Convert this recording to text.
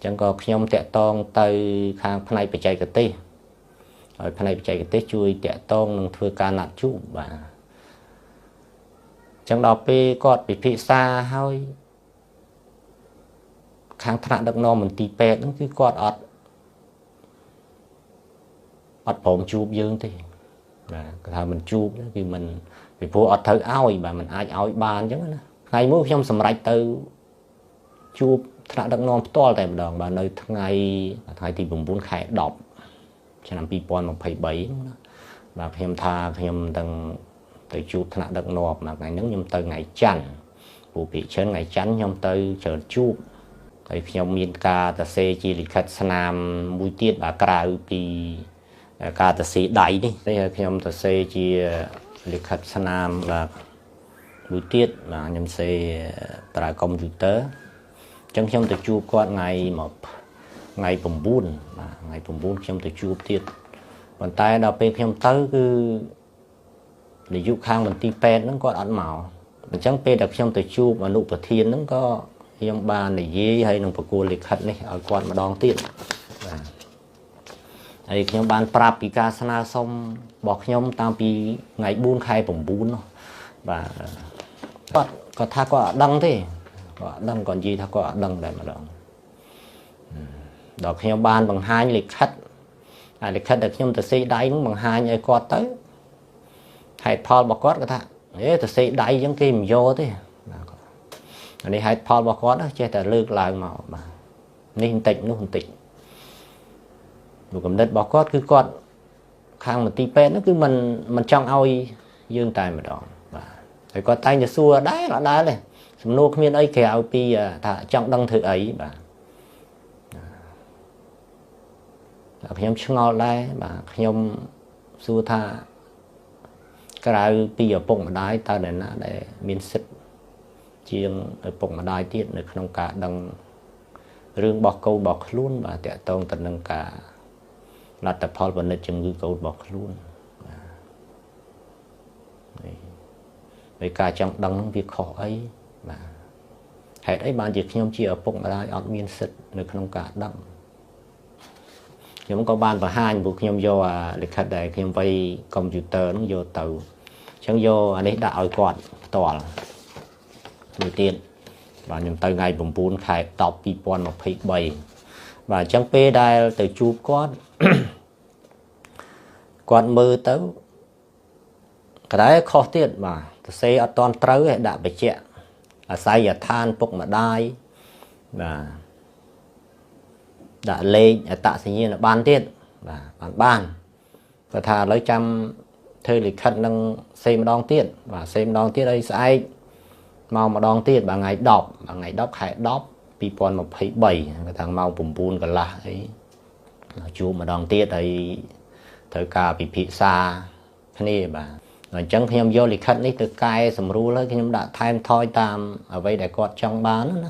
chẳng có nhóm tẹt tông tới khangផ្នែក បច្ចេកទេស ហើយផ្នែក បច្ចេកទេស ជួយតេតងនឹងធ្វើការណាត់ជួប បាទ ចឹងដល់ពេលគាត់ពិភាក្សាហើយខាងថ្នាក់ដឹកនាំមន្ទីរពេទ្យហ្នឹងគឺគាត់អត់ព្រមជួបយើងទេ បាទ គាត់ថាមិនជួបគឺមិនពីព្រោះអត់ត្រូវឲ្យ បាទ មិនអាចឲ្យបានអញ្ចឹងណា ថ្ងៃមួយខ្ញុំសម្រេចទៅជួបថ្នាក់ដឹកនាំផ្ទាល់តែម្ដង បាទ នៅថ្ងៃទី 9 ខែ 10 ឆ្នាំ 2023 ហ្នឹងណា បាទ ខ្ញុំថាខ្ញុំទាំងទៅជួបថ្នាក់ដឹកនាំ ថ្ងៃហ្នឹងខ្ញុំទៅថ្ងៃច័ន្ទ ព្រោះពីច្រើនថ្ងៃច័ន្ទខ្ញុំទៅច្រើនជួប ហើយខ្ញុំមានការទៅសេជាលិខិតស្នាមមួយទៀត បាទ ក្រៅពីការទៅសេដៃនេះតែខ្ញុំទៅសេជាលិខិតស្នាម បាទ មួយទៀត បាទ ខ្ញុំសេប្រើកុំព្យូទ័រ អញ្ចឹងខ្ញុំទៅជួបគាត់ថ្ងៃ 9 បាទ ថ្ងៃ 9 ខ្ញុំទៅជួបទៀត ប៉ុន្តែដល់ពេលខ្ញុំទៅគឺនាយកខាងមន្ទីរពេទ្យហ្នឹងគាត់អត់មក អញ្ចឹងពេលដែលខ្ញុំទៅជួបអនុប្រធានហ្នឹងក៏ខ្ញុំបាននិយាយហើយនឹងប្រគល់លិខិតនេះឲ្យគាត់ម្ដងទៀត បាទ ហើយខ្ញុំបានប្រាប់ពីការស្នើសុំរបស់ខ្ញុំតាំងពីថ្ងៃ 4 ខែ 9 នោះ បាទ គាត់ថាគាត់អត់ដឹងទេ គាត់អត់ដឹង គាត់និយាយថាគាត់អត់ដឹងតែម្ដង ដល់ខ្ញុំបានបង្ហាញលិខិត ហើយលិខិតដែលខ្ញុំទៅសេដៃហ្នឹងបង្ហាញឲ្យគាត់ទៅ ហេតុផលរបស់គាត់គាត់ថាទៅសេដៃអញ្ចឹងគេមិនយកទេ អានេះហេតុផលរបស់គាត់ចេះតែលើកឡើងមក បាទ នេះបន្តិចនោះបន្តិច កំណត់របស់គាត់គឺគាត់ខាងមន្ទីរពេទ្យហ្នឹងគឺមិនចង់ឲ្យយើងតែម្ដង បាទ ហើយគាត់តែងតែសួរដែរអត់ដែរទេ សំណួរគ្មានអីក្រៅពីថាចង់ដឹងធ្វើអី បាទ ខ្ញុំឆ្ងល់ដែរ បាទ ខ្ញុំសួរថាក្រៅពីឪពុកម្ដាយតើអ្នកណាដែលមានសិទ្ធិជាងឪពុកម្ដាយទៀតនៅក្នុងការដឹងរឿងរបស់កូនរបស់ខ្លួន បាទ តាក់ទងទៅនឹងការលទ្ធផលពិនិត្យជំងឺកូនរបស់ខ្លួន បាទ ហើយការចង់ដឹងហ្នឹងវាខុសអី បាទ ហេតុអីបានជាខ្ញុំជាឪពុកម្ដាយអត់មានសិទ្ធិនៅក្នុងការដឹង ខ្ញុំក៏បានបង្ហាញព្រោះខ្ញុំយកលិខិតដែលខ្ញុំវាយកុំព្យូទ័រហ្នឹងយកទៅ អញ្ចឹងយកអានេះដាក់ឲ្យគាត់ផ្ទាល់មួយទៀត បាទ ខ្ញុំទៅថ្ងៃ 9 ខែ 10 2023 បាទ អញ្ចឹងពេលដែលទៅជួបគាត់ គាត់មើលទៅក៏ដែរខុសទៀត បាទ ទៅសេអត់តន់ត្រូវឯដាក់បញ្ជាក់អាស័យដ្ឋានពុកម្ដាយ បាទ ដាក់លេខអត្តសញ្ញាណប័ណ្ណទៀត បាទ បានគាត់ថាឥឡូវចាំធ្វើលិខិតនឹងសេម្ដងទៀត បាទ សេម្ដងទៀតហើយស្អែកមកម្ដងទៀត បាទ ថ្ងៃ 10 ថ្ងៃ 10 ខែ 10 2023 គាត់ថាម៉ោង 9 កន្លះអីជួបម្ដងទៀតហើយត្រូវការពិភាក្សាគ្នា បាទ អញ្ចឹងខ្ញុំយកលិខិតនេះទៅកែសម្រួលហើយខ្ញុំដាក់ថែមថយតាមអ្វីដែលគាត់ចង់បានណា